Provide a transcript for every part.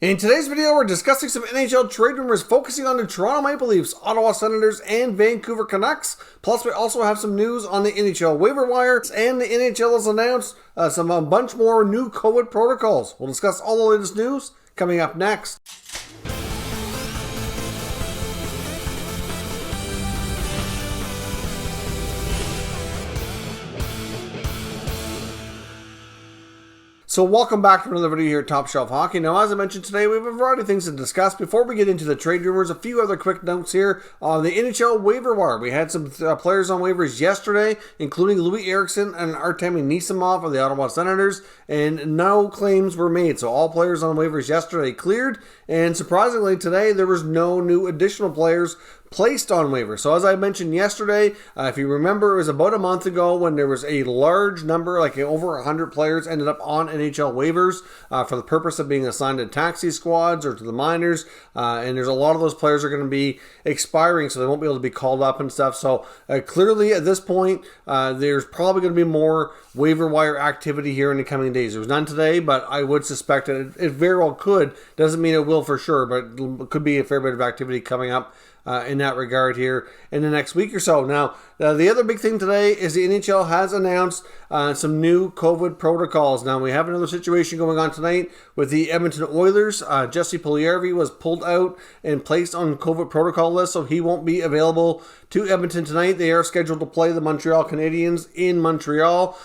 In today's video, we're discussing some NHL trade rumors focusing on the Toronto Maple Leafs, Ottawa Senators, and Vancouver Canucks. Plus, we also have some news on the NHL waiver wire, and the NHL has announced a bunch more new COVID protocols. We'll discuss all the latest news coming up next. So welcome back to another video here at Top Shelf Hockey. Now, as I mentioned today, we have a variety of things to discuss. Before we get into the trade rumors, a few other quick notes here on the NHL waiver wire. We had some players on waivers yesterday, including Louis Eriksson and Artemi Nisimov of the Ottawa Senators, and no claims were made. So all players on waivers yesterday cleared, and surprisingly today there was no new additional players placed on waivers. So as I mentioned yesterday, if you remember, it was about a month ago when there was a large number, like over 100 players ended up on NHL waivers for the purpose of being assigned to taxi squads or to the minors. And there's a lot of those players are going to be expiring, so they won't be able to be called up and stuff. So clearly at this point, there's probably going to be more waiver wire activity here in the coming days. There was none today, but I would suspect that it very well could. Doesn't mean it will for sure, but it could be a fair bit of activity coming up in that regard here in the next week or so. Now, the other big thing today is the NHL has announced some new COVID protocols. Now, we have another situation going on tonight with the Edmonton Oilers. Jesse Puljujarvi was pulled out and placed on COVID protocol list, so he won't be available to Edmonton tonight. They are scheduled to play the Montreal Canadiens in Montreal.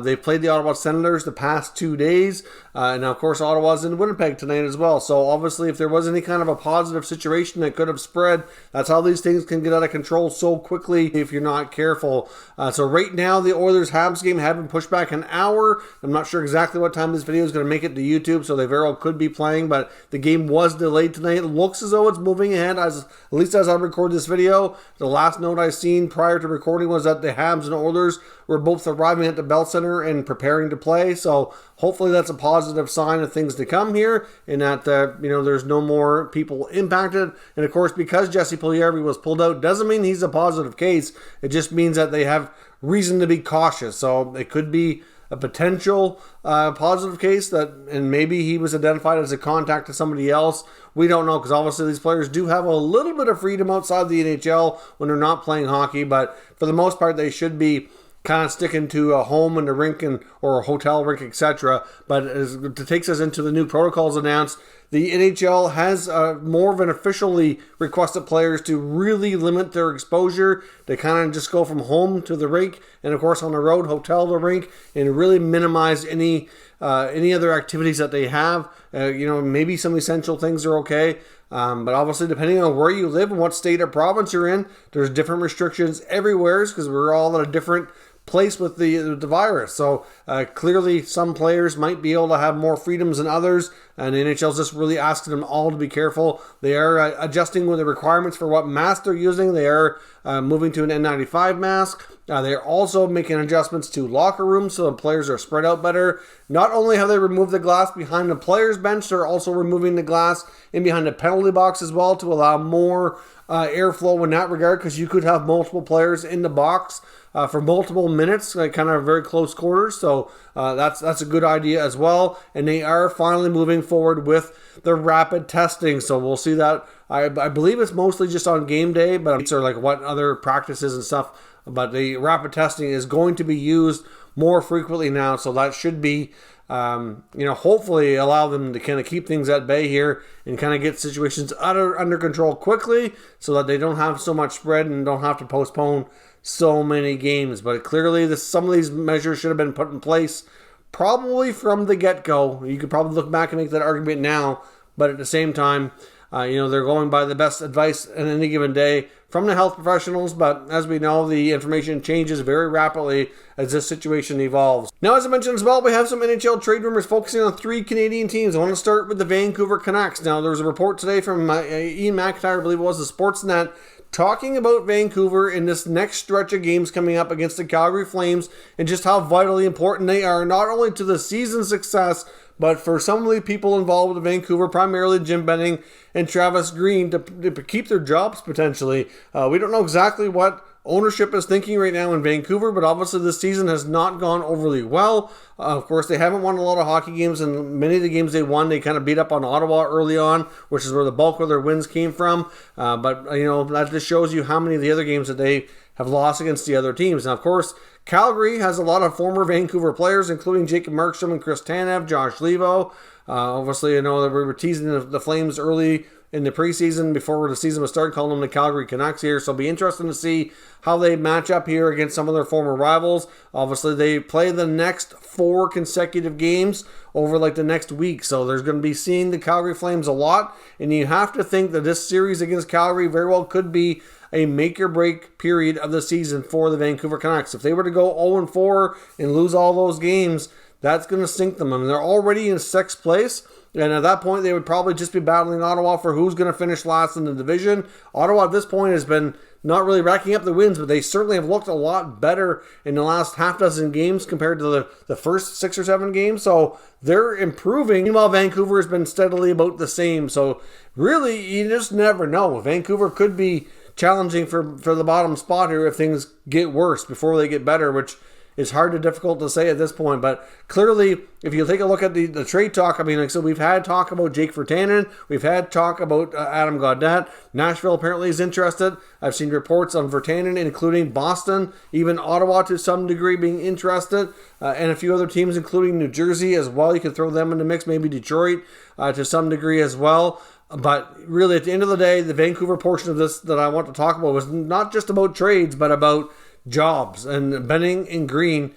They've played the Ottawa Senators the past 2 days. And now, of course, Ottawa's in Winnipeg tonight as well. So obviously, if there was any kind of a positive situation that could have spread, that's how these things can get out of control so quickly if you're not careful. So right now, the Oilers-Habs game have been pushed back an hour. I'm not sure exactly what time this video is going to make it to YouTube, so they very well could be playing, but the game was delayed tonight. It looks as though it's moving ahead, at least as I record this video. The last note I've seen prior to recording was that the Habs and Oilers were both arriving at the Bell Center and preparing to play. So hopefully that's a positive sign of things to come here, and that there's no more people impacted. And of course, because Jesse Puljujarvi was pulled out, doesn't mean he's a positive case. It just means that they have reason to be cautious. So it could be a potential positive case and maybe he was identified as a contact to somebody else. We don't know, because obviously these players do have a little bit of freedom outside the NHL when they're not playing hockey, but for the most part they should be kind of sticking to a home and a rink or a hotel rink, etc. But as it takes us into the new protocols announced, the NHL has more of an officially requested players to really limit their exposure. They kind of just go from home to the rink, and of course on the road, hotel to rink, and really minimize any other activities that they have. Maybe some essential things are okay. But obviously, depending on where you live and what state or province you're in, there's different restrictions everywhere because we're all at a different place with the virus. So clearly some players might be able to have more freedoms than others, and the NHL's just really asking them all to be careful. They are adjusting with the requirements for what mask they're using. They are moving to an N95 mask. They're also making adjustments to locker rooms so the players are spread out better. Not only have they removed the glass behind the players' bench, they're also removing the glass in behind the penalty box as well to allow more airflow in that regard, because you could have multiple players in the box for multiple minutes, kind of very close quarters. So that's a good idea as well. And they are finally moving forward with the rapid testing. So we'll see that. I believe it's mostly just on game day, but it's like what other practices and stuff. But the rapid testing is going to be used more frequently now. So that should be hopefully allow them to kind of keep things at bay here and kind of get situations under control quickly so that they don't have so much spread and don't have to postpone so many games. But clearly some of these measures should have been put in place probably from the get-go. You could probably look back and make that argument now, but at the same time, they're going by the best advice on any given day from the health professionals, but as we know, the information changes very rapidly as this situation evolves. Now, as I mentioned as well, we have some NHL trade rumors focusing on 3 Canadian teams. I want to start with the Vancouver Canucks. Now, there was a report today from Ian McIntyre, I believe it was, the Sportsnet, talking about Vancouver in this next stretch of games coming up against the Calgary Flames and just how vitally important they are, not only to the season's success, but for some of the people involved with Vancouver, primarily Jim Benning and Travis Green, to keep their jobs potentially. We don't know exactly what ownership is thinking right now in Vancouver, but obviously this season has not gone overly well. Of course, they haven't won a lot of hockey games, and many of the games they won, they kind of beat up on Ottawa early on, which is where the bulk of their wins came from. But that just shows you how many of the other games that they have lost against the other teams. Now, of course, Calgary has a lot of former Vancouver players, including Jacob Markstrom and Chris Tanev, Josh Levo. Obviously, I know that we were teasing the Flames early in the preseason before the season was started, calling them the Calgary Canucks here. So it'll be interesting to see how they match up here against some of their former rivals. Obviously, they play the next 4 consecutive games over like the next week. So there's going to be seeing the Calgary Flames a lot. And you have to think that this series against Calgary very well could be a make-or-break period of the season for the Vancouver Canucks. If they were to go 0-4 and lose all those games, that's going to sink them. I mean, they're already in 6th place. And at that point, they would probably just be battling Ottawa for who's going to finish last in the division. Ottawa at this point has been not really racking up the wins, but they certainly have looked a lot better in the last half dozen games compared to the first 6 or 7 games. So they're improving. Meanwhile, Vancouver has been steadily about the same. So really, you just never know. Vancouver could be challenging for the bottom spot here if things get worse before they get better, which is difficult to say at this point. But clearly, if you take a look at the trade talk, I mean, like, so we've had talk about Jake Virtanen, we've had talk about Adam Gaudette. Nashville apparently is interested. I've seen reports on Virtanen, including Boston, even Ottawa to some degree being interested, and a few other teams, including New Jersey as well. You could throw them in the mix, maybe Detroit to some degree as well. But really, at the end of the day, the Vancouver portion of this that I want to talk about was not just about trades, but about jobs. And Benning and Green,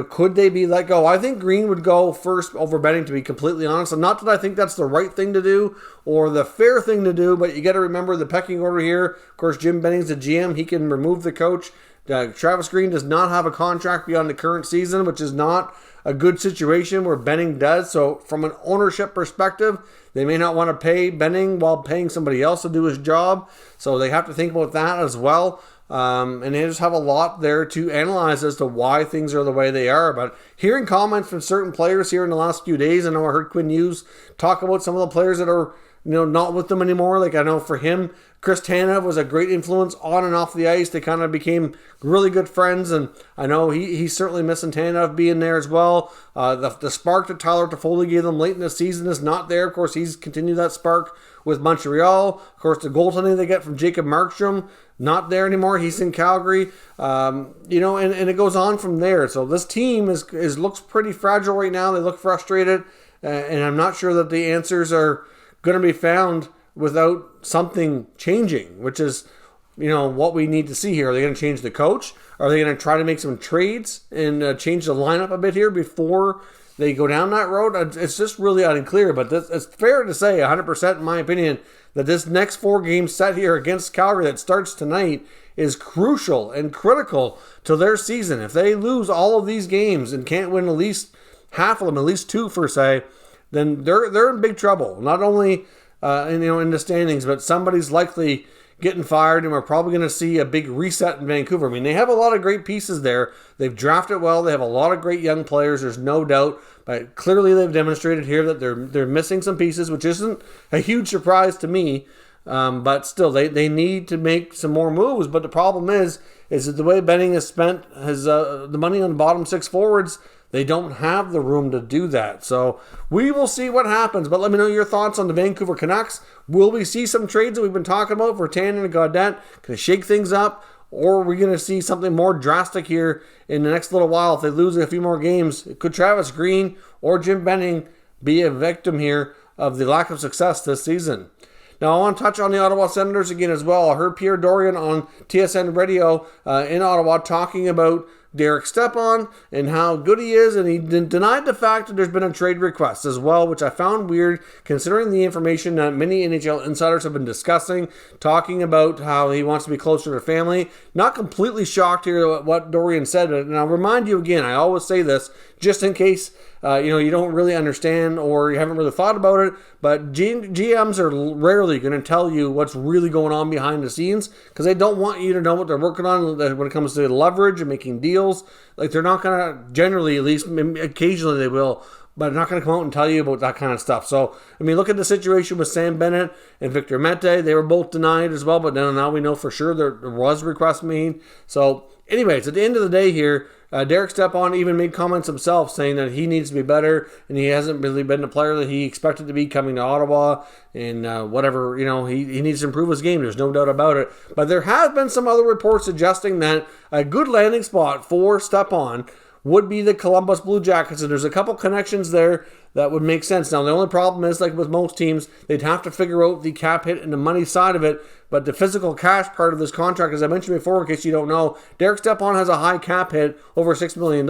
could they be let go? I think Green would go first over Benning, to be completely honest. And not that I think that's the right thing to do or the fair thing to do, but you got to remember the pecking order here. Of course, Jim Benning's the GM. He can remove the coach. Travis Green does not have a contract beyond the current season, which is not a good situation where Benning does. So from an ownership perspective, they may not want to pay Benning while paying somebody else to do his job. So they have to think about that as well. And they just have a lot there to analyze as to why things are the way they are. But hearing comments from certain players here in the last few days, I know I heard Quinn Hughes talk about some of the players that are not with them anymore. Like, I know for him, Chris Tanev was a great influence on and off the ice. They kind of became really good friends, and I know he's certainly missing Tanev being there as well. The spark that Tyler Toffoli gave them late in the season is not there. Of course, he's continued that spark with Montreal. Of course, the goaltending they get from Jacob Markstrom, not there anymore. He's in Calgary. And it goes on from there. So this team looks pretty fragile right now. They look frustrated, and I'm not sure that the answers are going to be found without something changing, which is, what we need to see here. Are they going to change the coach? Are they going to try to make some trades and change the lineup a bit here before they go down that road? It's just really unclear, but it's fair to say 100% in my opinion that this next 4 game set here against Calgary that starts tonight is crucial and critical to their season. If they lose all of these games and can't win at least half of them, at least 2 per se, then they're in big trouble. Not only in the standings, but somebody's likely getting fired, and we're probably going to see a big reset in Vancouver. I mean, they have a lot of great pieces there. They've drafted well. They have a lot of great young players. There's no doubt. But clearly they've demonstrated here that they're missing some pieces, which isn't a huge surprise to me. But still, they need to make some more moves. But the problem is that the way Benning has spent the money on the bottom 6 forwards, they don't have the room to do that. So we will see what happens. But let me know your thoughts on the Vancouver Canucks. Will we see some trades that we've been talking about for Tannen and Gaudette? Can they shake things up? Or are we going to see something more drastic here in the next little while? If they lose a few more games, could Travis Green or Jim Benning be a victim here of the lack of success this season? Now, I want to touch on the Ottawa Senators again as well. I heard Pierre Dorian on TSN Radio in Ottawa talking about Derek Stepan and how good he is, and he denied the fact that there's been a trade request as well, which I found weird considering the information that many NHL insiders have been discussing, talking about how he wants to be closer to family. Not completely shocked here at what Dorian said, and I'll remind you again, I always say this just in case you don't really understand or you haven't really thought about it, but GMs are rarely going to tell you what's really going on behind the scenes because they don't want you to know what they're working on when it comes to leverage and making deals. Like, they're not going to, generally, at least occasionally they will but they're not going to come out and tell you about that kind of stuff. So, I mean, look at the situation with Sam Bennett and Victor Mete. They were both denied as well, but now we know for sure there was requests made. So, anyways, at the end of the day here, Derek Stepan even made comments himself saying that he needs to be better and he hasn't really been the player that he expected to be coming to Ottawa and whatever, he needs to improve his game. There's no doubt about it. But there have been some other reports suggesting that a good landing spot for Stepan would be the Columbus Blue Jackets, and there's a couple connections there that would make sense. Now, the only problem is, like with most teams, they'd have to figure out the cap hit and the money side of it, but the physical cash part of this contract, as I mentioned before, in case you don't know, Derek Stepan has a high cap hit, over $6 million,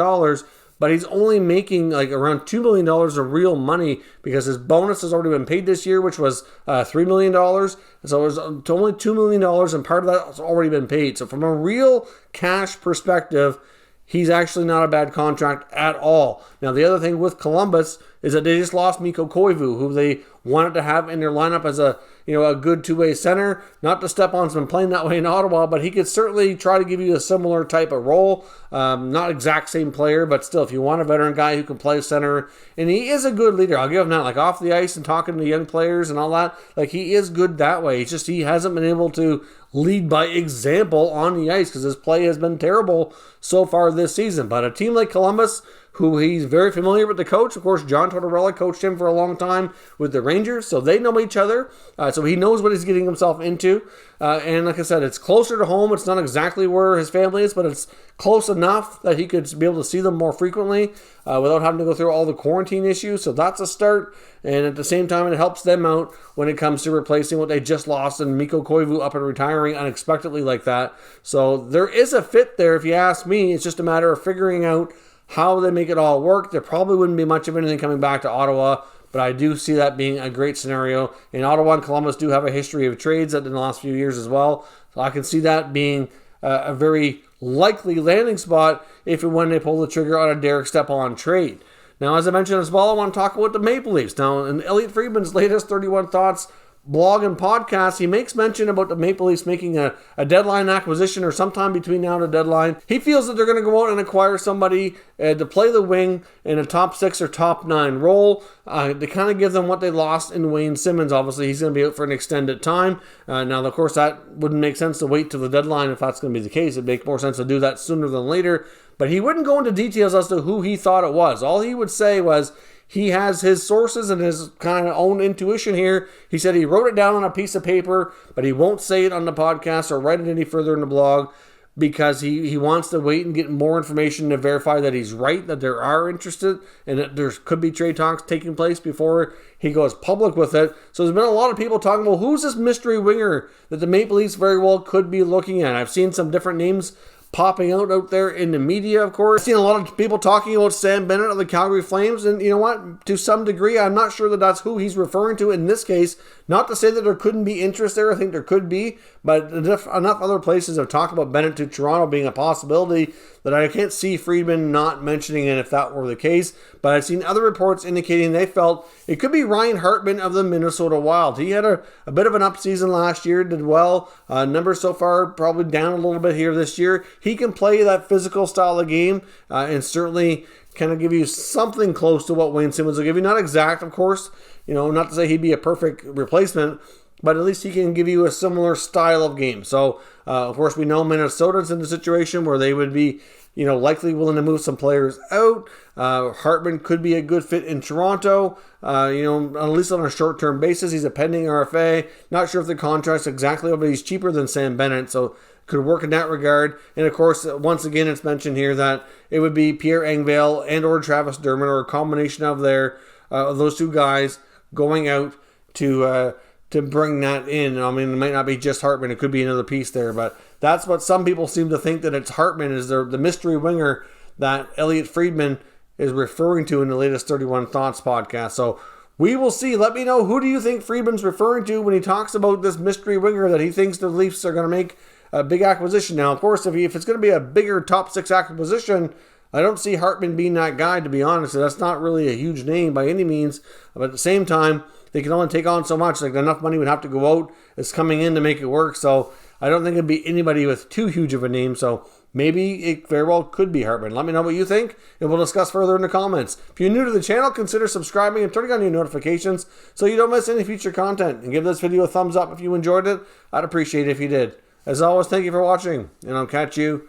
but he's only making like around $2 million of real money because his bonus has already been paid this year, which was $3 million. So it was only $2 million, and part of that has already been paid. So from a real cash perspective, he's actually not a bad contract at all. Now, the other thing with Columbus is that they just lost Mikko Koivu, who they wanted to have in their lineup as a good two-way center. Not that Stepan's been playing that way in Ottawa, but he could certainly try to give you a similar type of role. Not exact same player, but still, if you want a veteran guy who can play center, and he is a good leader. I'll give him that. Like off the ice and talking to young players and all that, like he is good that way. It's just he hasn't been able to lead by example on the ice because his play has been terrible so far this season. But a team like Columbus, who he's very familiar with the coach. Of course, John Tortorella coached him for a long time with the Rangers, so they know each other. So he knows what he's getting himself into. And like I said, it's closer to home. It's not exactly where his family is, but it's close enough that he could be able to see them more frequently without having to go through all the quarantine issues. So that's a start. And at the same time, it helps them out when it comes to replacing what they just lost and Mikko Koivu up and retiring unexpectedly like that. So there is a fit there, if you ask me. It's just a matter of figuring out how they make it all work. There probably wouldn't be much of anything coming back to Ottawa, but I do see that being a great scenario. And Ottawa and Columbus do have a history of trades in the last few years as well. So I can see that being a very likely landing spot if and when they pull the trigger on a Derek Stepan trade. Now, as I mentioned as well, I want to talk about the Maple Leafs. Now, in Elliot Friedman's latest 31 Thoughts blog and podcast, he makes mention about the Maple Leafs making a deadline acquisition or sometime between now and the deadline. He feels that they're going to go out and acquire somebody to play the wing in a top 6 or top 9 role to kind of give them what they lost in Wayne Simmons. Obviously, he's going to be out for an extended time. Now, of course, that wouldn't make sense to wait till the deadline if that's going to be the case. It'd make more sense to do that sooner than later. But he wouldn't go into details as to who he thought it was. All he would say was he has his sources and his kind of own intuition here. He said he wrote it down on a piece of paper, but he won't say it on the podcast or write it any further in the blog because he wants to wait and get more information to verify that he's right, that there are interested, and that there could be trade talks taking place before he goes public with it. So there's been a lot of people talking about who's this mystery winger that the Maple Leafs very well could be looking at. I've seen some different names popping out there in the media, of course. I've seen a lot of people talking about Sam Bennett of the Calgary Flames, and you know what? To some degree, I'm not sure that that's who he's referring to in this case. Not to say that there couldn't be interest there. I think there could be, but enough other places have talked about Bennett to Toronto being a possibility that I can't see Friedman not mentioning it if that were the case. But I've seen other reports indicating they felt it could be Ryan Hartman of the Minnesota Wild. He had a bit of an up season last year, did well. Numbers so far probably down a little bit here this year. He can play that physical style of game and certainly kind of give you something close to what Wayne Simmons will give you. Not exact, of course. Not to say he'd be a perfect replacement, but at least he can give you a similar style of game. So, of course, we know Minnesota's in the situation where they would be, likely willing to move some players out. Hartman could be a good fit in Toronto, at least on a short-term basis. He's a pending RFA. Not sure if the contract's exactly, but he's cheaper than Sam Bennett, so could work in that regard. And of course, once again, it's mentioned here that it would be Pierre Engvall and or Travis Dermott, or a combination of those two guys going out to bring that in. I mean, it might not be just Hartman. It could be another piece there, but that's what some people seem to think, that it's Hartman is the mystery winger that Elliot Friedman is referring to in the latest 31 Thoughts podcast. So we will see. Let me know, who do you think Friedman's referring to when he talks about this mystery winger that he thinks the Leafs are going to make a big acquisition? Now, of course, if it's going to be a bigger top 6 acquisition, I don't see Hartman being that guy, to be honest. That's not really a huge name by any means. But at the same time, they can only take on so much. Like, enough money would have to go out. It's coming in to make it work. So I don't think it'd be anybody with too huge of a name, so maybe it very well could be Hartman. Let me know what you think, and we'll discuss further in the comments. If you're new to the channel, consider subscribing and turning on your notifications so you don't miss any future content. And give this video a thumbs up if you enjoyed it. I'd appreciate it if you did. As always, thank you for watching, and I'll catch you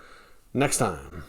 next time.